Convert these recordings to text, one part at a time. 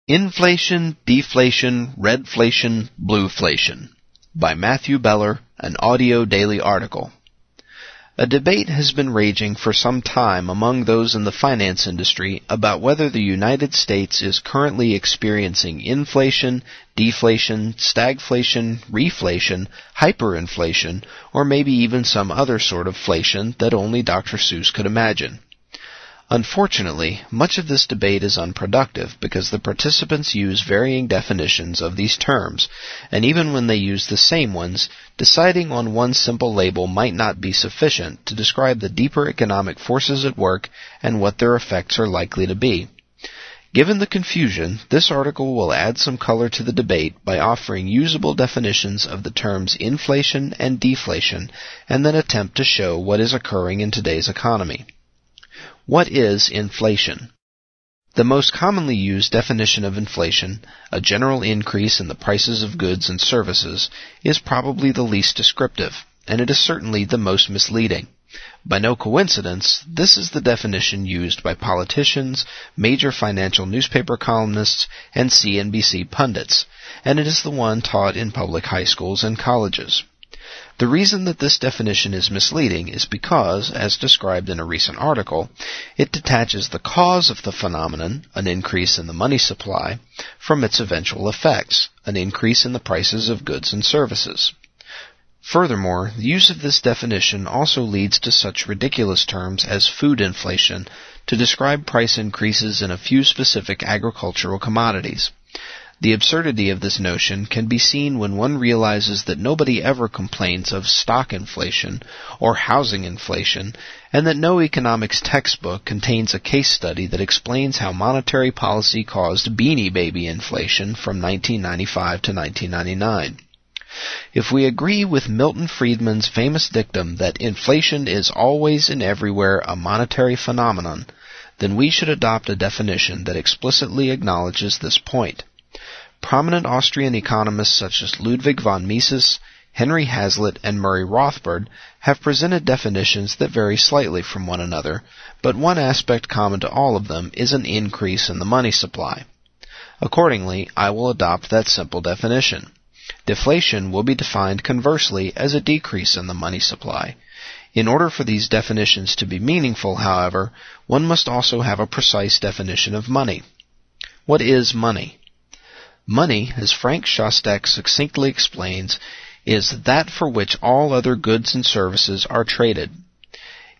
Inflation, Deflation, Red-flation, Blue-flation by Matthew Beller, an audio daily article. A debate has been raging for some time among those in the finance industry about whether the United States is currently experiencing inflation, deflation, stagflation, reflation, hyperinflation, or maybe even some other sort of flation that only Dr. Seuss could imagine. Unfortunately, much of this debate is unproductive because the participants use varying definitions of these terms, and even when they use the same ones, deciding on one simple label might not be sufficient to describe the deeper economic forces at work and what their effects are likely to be. Given the confusion, this article will add some color to the debate by offering usable definitions of the terms inflation and deflation, and then attempt to show what is occurring in today's economy. What is inflation? The most commonly used definition of inflation, a general increase in the prices of goods and services, is probably the least descriptive, and it is certainly the most misleading. By no coincidence, this is the definition used by politicians, major financial newspaper columnists, and CNBC pundits, and it is the one taught in public high schools and colleges. The reason that this definition is misleading is because, as described in a recent article, it detaches the cause of the phenomenon, an increase in the money supply, from its eventual effects, an increase in the prices of goods and services. Furthermore, the use of this definition also leads to such ridiculous terms as food inflation to describe price increases in a few specific agricultural commodities. The absurdity of this notion can be seen when one realizes that nobody ever complains of stock inflation or housing inflation, and that no economics textbook contains a case study that explains how monetary policy caused Beanie Baby inflation from 1995 to 1999. If we agree with Milton Friedman's famous dictum that inflation is always and everywhere a monetary phenomenon, then we should adopt a definition that explicitly acknowledges this point. Prominent Austrian economists such as Ludwig von Mises, Henry Hazlitt, and Murray Rothbard have presented definitions that vary slightly from one another, but one aspect common to all of them is an increase in the money supply. Accordingly, I will adopt that simple definition. Deflation will be defined conversely as a decrease in the money supply. In order for these definitions to be meaningful, however, one must also have a precise definition of money. What is money? Money, as Frank Shostak succinctly explains, is that for which all other goods and services are traded.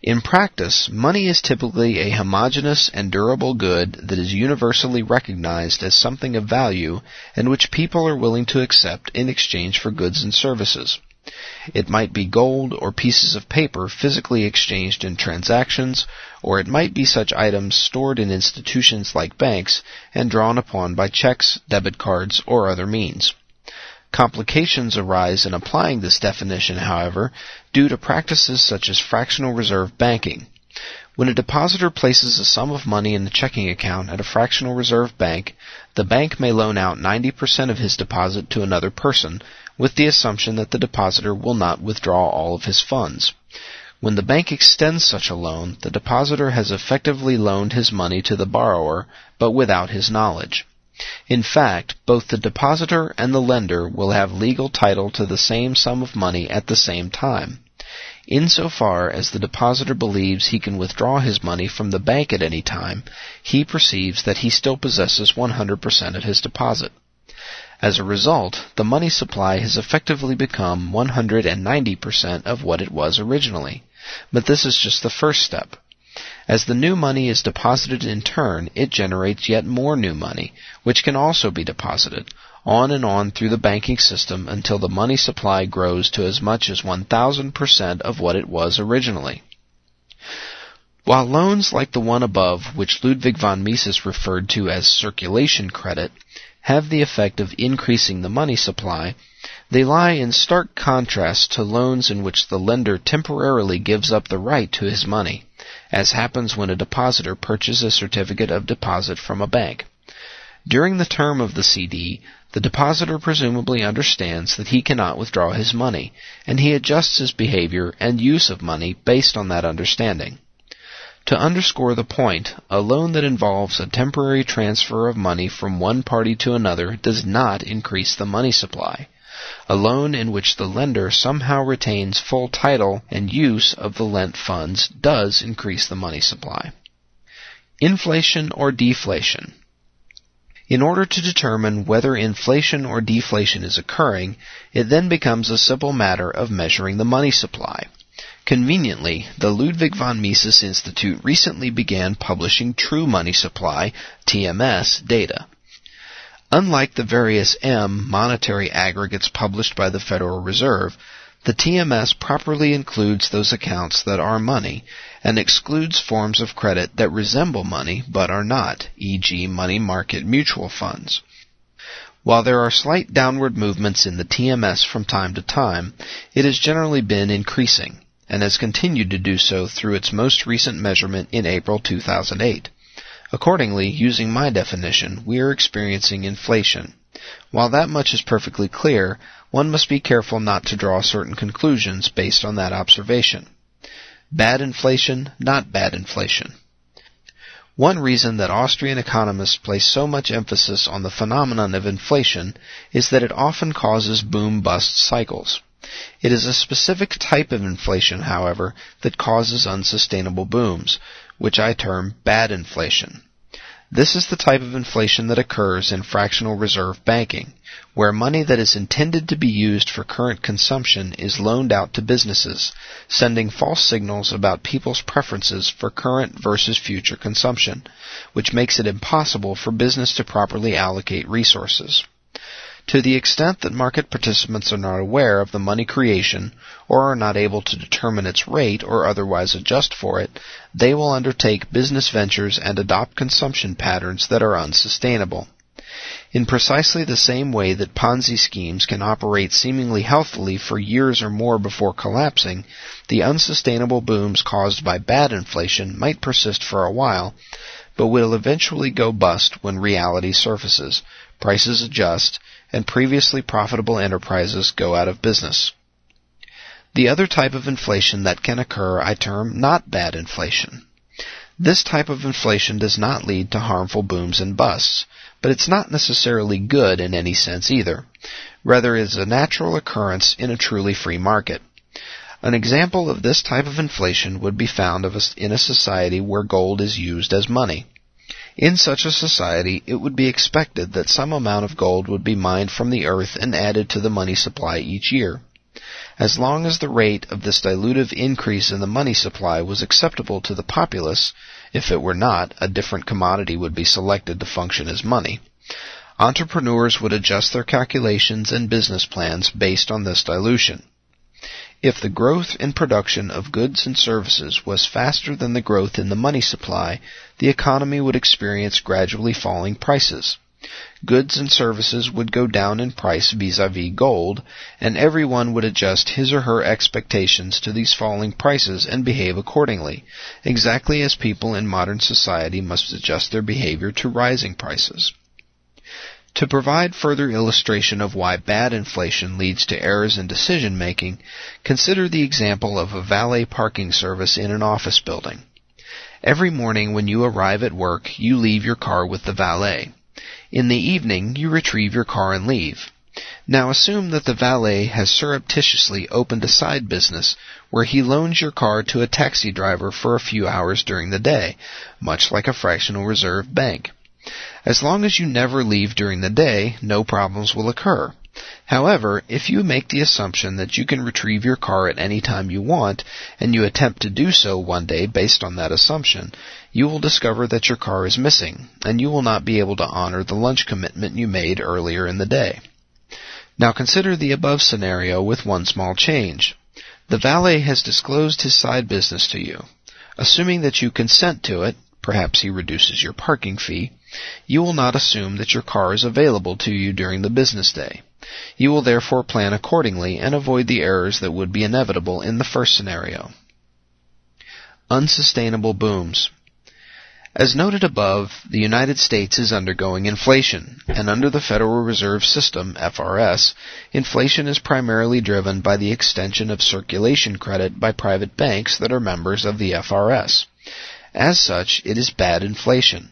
In practice, money is typically a homogeneous and durable good that is universally recognized as something of value and which people are willing to accept in exchange for goods and services. It might be gold or pieces of paper physically exchanged in transactions, or it might be such items stored in institutions like banks and drawn upon by checks, debit cards, or other means. Complications arise in applying this definition, however, due to practices such as fractional reserve banking. When a depositor places a sum of money in a checking account at a fractional reserve bank, the bank may loan out 90% of his deposit to another person, with the assumption that the depositor will not withdraw all of his funds. When the bank extends such a loan, the depositor has effectively loaned his money to the borrower, but without his knowledge. In fact, both the depositor and the lender will have legal title to the same sum of money at the same time. Insofar as the depositor believes he can withdraw his money from the bank at any time, he perceives that he still possesses 100% of his deposit. As a result, the money supply has effectively become 190% of what it was originally. But this is just the first step. As the new money is deposited in turn, it generates yet more new money, which can also be deposited, on and on through the banking system until the money supply grows to as much as 1,000% of what it was originally. While loans like the one above, which Ludwig von Mises referred to as circulation credit, have the effect of increasing the money supply, they lie in stark contrast to loans in which the lender temporarily gives up the right to his money, as happens when a depositor purchases a certificate of deposit from a bank. During the term of the CD, the depositor presumably understands that he cannot withdraw his money, and he adjusts his behavior and use of money based on that understanding. To underscore the point, a loan that involves a temporary transfer of money from one party to another does not increase the money supply. A loan in which the lender somehow retains full title and use of the lent funds does increase the money supply. Inflation or deflation. In order to determine whether inflation or deflation is occurring, it then becomes a simple matter of measuring the money supply. Conveniently, the Ludwig von Mises Institute recently began publishing true money supply, TMS, data. Unlike the various monetary aggregates published by the Federal Reserve, the TMS properly includes those accounts that are money and excludes forms of credit that resemble money but are not, e.g. money market mutual funds. While there are slight downward movements in the TMS from time to time, it has generally been increasing and has continued to do so through its most recent measurement in April 2008. Accordingly, using my definition, we are experiencing inflation. While that much is perfectly clear, one must be careful not to draw certain conclusions based on that observation. Bad inflation, not bad inflation. One reason that Austrian economists place so much emphasis on the phenomenon of inflation is that it often causes boom-bust cycles. It is a specific type of inflation, however, that causes unsustainable booms, which I term bad inflation. This is the type of inflation that occurs in fractional reserve banking, where money that is intended to be used for current consumption is loaned out to businesses, sending false signals about people's preferences for current versus future consumption, which makes it impossible for business to properly allocate resources. To the extent that market participants are not aware of the money creation or are not able to determine its rate or otherwise adjust for it, they will undertake business ventures and adopt consumption patterns that are unsustainable. In precisely the same way that Ponzi schemes can operate seemingly healthily for years or more before collapsing, the unsustainable booms caused by bad inflation might persist for a while, but will eventually go bust when reality surfaces, prices adjust, and previously profitable enterprises go out of business. The other type of inflation that can occur I term not bad inflation. This type of inflation does not lead to harmful booms and busts, but it's not necessarily good in any sense either. Rather, it is a natural occurrence in a truly free market. An example of this type of inflation would be found in a society where gold is used as money. In such a society, it would be expected that some amount of gold would be mined from the earth and added to the money supply each year. As long as the rate of this dilutive increase in the money supply was acceptable to the populace, if it were not, a different commodity would be selected to function as money. Entrepreneurs would adjust their calculations and business plans based on this dilution. If the growth in production of goods and services was faster than the growth in the money supply, the economy would experience gradually falling prices. Goods and services would go down in price vis-à-vis gold, and everyone would adjust his or her expectations to these falling prices and behave accordingly, exactly as people in modern society must adjust their behavior to rising prices. To provide further illustration of why bad inflation leads to errors in decision-making, consider the example of a valet parking service in an office building. Every morning when you arrive at work, you leave your car with the valet. In the evening, you retrieve your car and leave. Now assume that the valet has surreptitiously opened a side business where he loans your car to a taxi driver for a few hours during the day, much like a fractional reserve bank. As long as you never leave during the day, no problems will occur. However, if you make the assumption that you can retrieve your car at any time you want, and you attempt to do so one day based on that assumption, you will discover that your car is missing, and you will not be able to honor the lunch commitment you made earlier in the day. Now consider the above scenario with one small change. The valet has disclosed his side business to you. Assuming that you consent to it, perhaps he reduces your parking fee, you will not assume that your car is available to you during the business day. You will therefore plan accordingly and avoid the errors that would be inevitable in the first scenario. Unsustainable booms. As noted above, the United States is undergoing inflation, and under the Federal Reserve System, FRS, inflation is primarily driven by the extension of circulation credit by private banks that are members of the FRS. As such, it is bad inflation.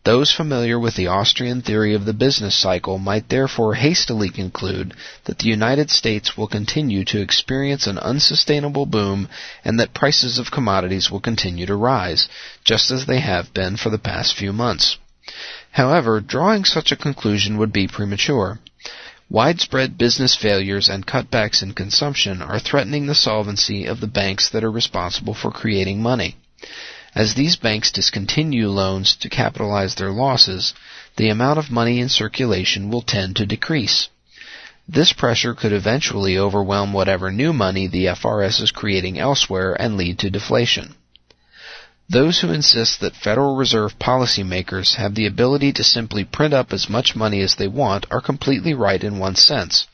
Those familiar with the Austrian theory of the business cycle might therefore hastily conclude that the United States will continue to experience an unsustainable boom and that prices of commodities will continue to rise, just as they have been for the past few months. However, drawing such a conclusion would be premature. Widespread business failures and cutbacks in consumption are threatening the solvency of the banks that are responsible for creating money. As these banks discontinue loans to capitalize their losses, the amount of money in circulation will tend to decrease. This pressure could eventually overwhelm whatever new money the FRS is creating elsewhere and lead to deflation. Those who insist that Federal Reserve policymakers have the ability to simply print up as much money as they want are completely right in one sense,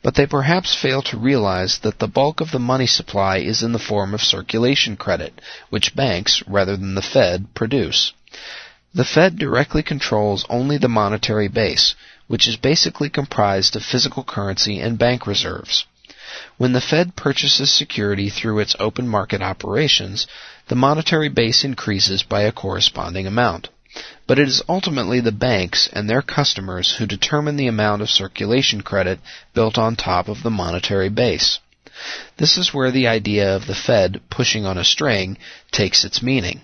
but they perhaps fail to realize that the bulk of the money supply is in the form of circulation credit, which banks, rather than the Fed, produce. The Fed directly controls only the monetary base, which is basically comprised of physical currency and bank reserves. When the Fed purchases security through its open market operations, the monetary base increases by a corresponding amount. But it is ultimately the banks and their customers who determine the amount of circulation credit built on top of the monetary base. This is where the idea of the Fed pushing on a string takes its meaning.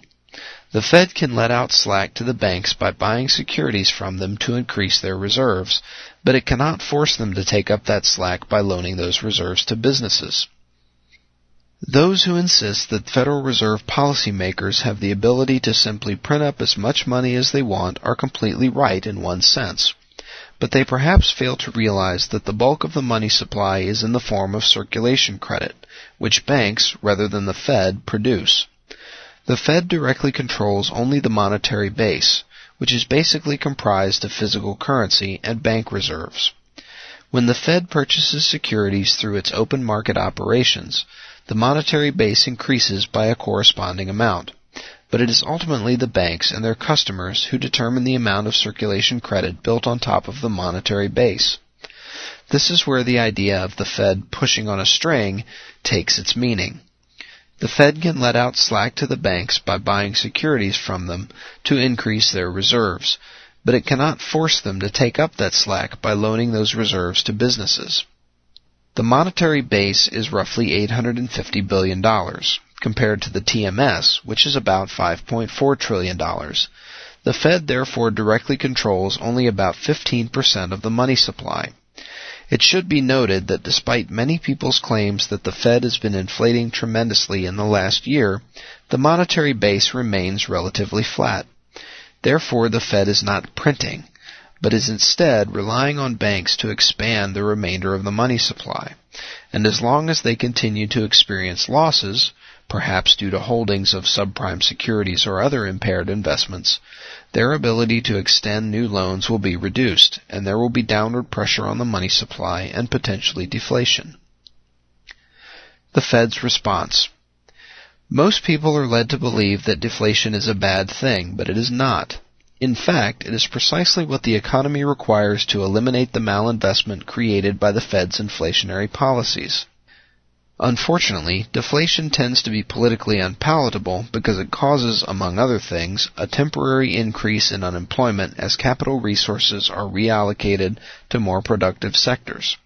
The Fed can let out slack to the banks by buying securities from them to increase their reserves, but it cannot force them to take up that slack by loaning those reserves to businesses. Those who insist that Federal Reserve policymakers have the ability to simply print up as much money as they want are completely right in one sense, but they perhaps fail to realize that the bulk of the money supply is in the form of circulation credit, which banks, rather than the Fed, produce. The Fed directly controls only the monetary base, which is basically comprised of physical currency and bank reserves. When the Fed purchases securities through its open market operations, the monetary base increases by a corresponding amount, but it is ultimately the banks and their customers who determine the amount of circulation credit built on top of the monetary base. This is where the idea of the Fed pushing on a string takes its meaning. The Fed can let out slack to the banks by buying securities from them to increase their reserves, but it cannot force them to take up that slack by loaning those reserves to businesses. The monetary base is roughly $850 billion, compared to the TMS, which is about $5.4 trillion. The Fed therefore directly controls only about 15% of the money supply. It should be noted that despite many people's claims that the Fed has been inflating tremendously in the last year, the monetary base remains relatively flat. Therefore, the Fed is not printing, but is instead relying on banks to expand the remainder of the money supply. And as long as they continue to experience losses, perhaps due to holdings of subprime securities or other impaired investments, their ability to extend new loans will be reduced, and there will be downward pressure on the money supply and potentially deflation. The Fed's response. Most people are led to believe that deflation is a bad thing, but it is not. In fact, it is precisely what the economy requires to eliminate the malinvestment created by the Fed's inflationary policies. Unfortunately, deflation tends to be politically unpalatable because it causes, among other things, a temporary increase in unemployment as capital resources are reallocated to more productive sectors.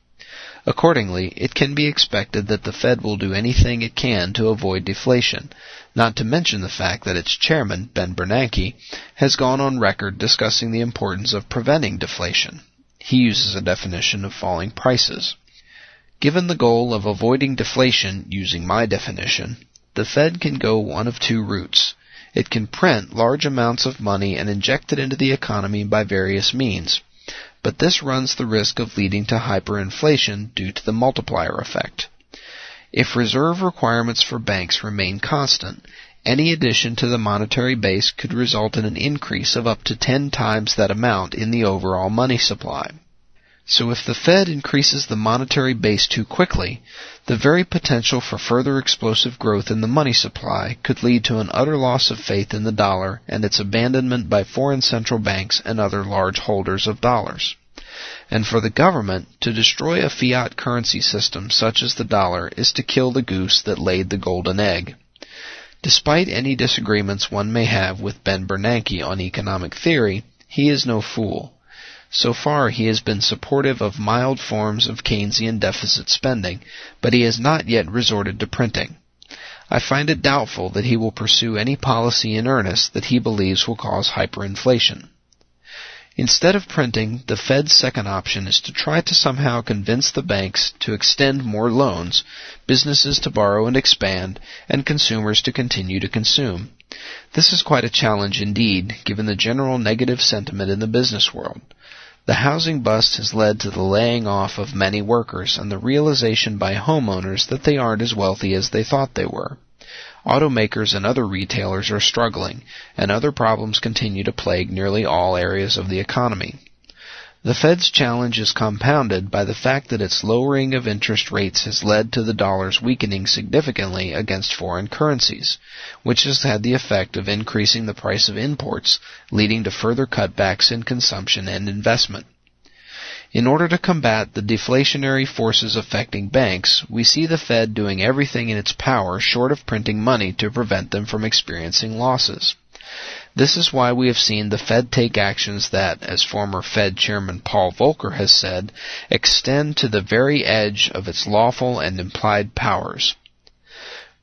Accordingly, it can be expected that the Fed will do anything it can to avoid deflation, not to mention the fact that its chairman, Ben Bernanke, has gone on record discussing the importance of preventing deflation. He uses a definition of falling prices. Given the goal of avoiding deflation, using my definition, the Fed can go one of two routes. It can print large amounts of money and inject it into the economy by various means, but this runs the risk of leading to hyperinflation due to the multiplier effect. If reserve requirements for banks remain constant, any addition to the monetary base could result in an increase of up to 10 times that amount in the overall money supply. So if the Fed increases the monetary base too quickly, the very potential for further explosive growth in the money supply could lead to an utter loss of faith in the dollar and its abandonment by foreign central banks and other large holders of dollars. And for the government, to destroy a fiat currency system such as the dollar is to kill the goose that laid the golden egg. Despite any disagreements one may have with Ben Bernanke on economic theory, he is no fool. So far he has been supportive of mild forms of Keynesian deficit spending, but he has not yet resorted to printing. I find it doubtful that he will pursue any policy in earnest that he believes will cause hyperinflation. Instead of printing, the Fed's second option is to try to somehow convince the banks to extend more loans, businesses to borrow and expand, and consumers to continue to consume. This is quite a challenge indeed, given the general negative sentiment in the business world. The housing bust has led to the laying off of many workers and the realization by homeowners that they aren't as wealthy as they thought they were. Automakers and other retailers are struggling, and other problems continue to plague nearly all areas of the economy. The Fed's challenge is compounded by the fact that its lowering of interest rates has led to the dollar's weakening significantly against foreign currencies, which has had the effect of increasing the price of imports, leading to further cutbacks in consumption and investment. In order to combat the deflationary forces affecting banks, we see the Fed doing everything in its power short of printing money to prevent them from experiencing losses. This is why we have seen the Fed take actions that, as former Fed Chairman Paul Volcker has said, extend to the very edge of its lawful and implied powers.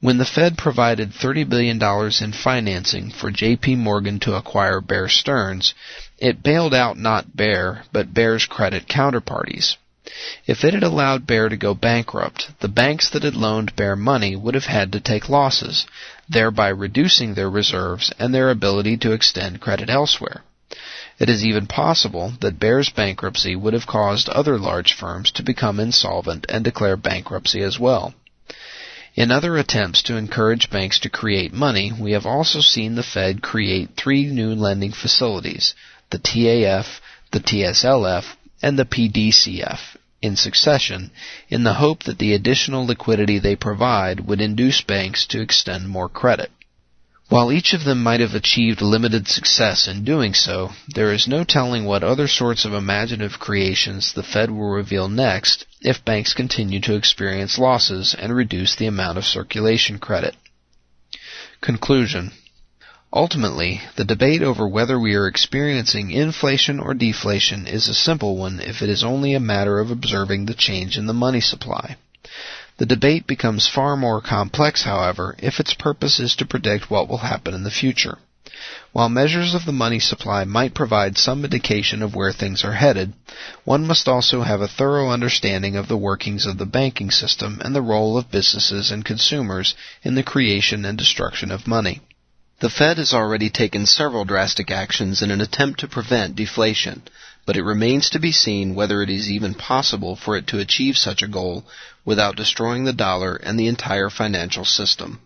When the Fed provided $30 billion in financing for J.P. Morgan to acquire Bear Stearns, it bailed out not Bear, but Bear's credit counterparties. If it had allowed Bear to go bankrupt, the banks that had loaned Bear money would have had to take losses, thereby reducing their reserves and their ability to extend credit elsewhere. It is even possible that Bear's bankruptcy would have caused other large firms to become insolvent and declare bankruptcy as well. In other attempts to encourage banks to create money, we have also seen the Fed create 3 new lending facilities, the TAF, the TSLF, and the PDCF, in succession, in the hope that the additional liquidity they provide would induce banks to extend more credit. While each of them might have achieved limited success in doing so, there is no telling what other sorts of imaginative creations the Fed will reveal next if banks continue to experience losses and reduce the amount of circulation credit. Conclusion. Ultimately, the debate over whether we are experiencing inflation or deflation is a simple one if it is only a matter of observing the change in the money supply. The debate becomes far more complex, however, if its purpose is to predict what will happen in the future. While measures of the money supply might provide some indication of where things are headed, one must also have a thorough understanding of the workings of the banking system and the role of businesses and consumers in the creation and destruction of money. The Fed has already taken several drastic actions in an attempt to prevent deflation, but it remains to be seen whether it is even possible for it to achieve such a goal without destroying the dollar and the entire financial system.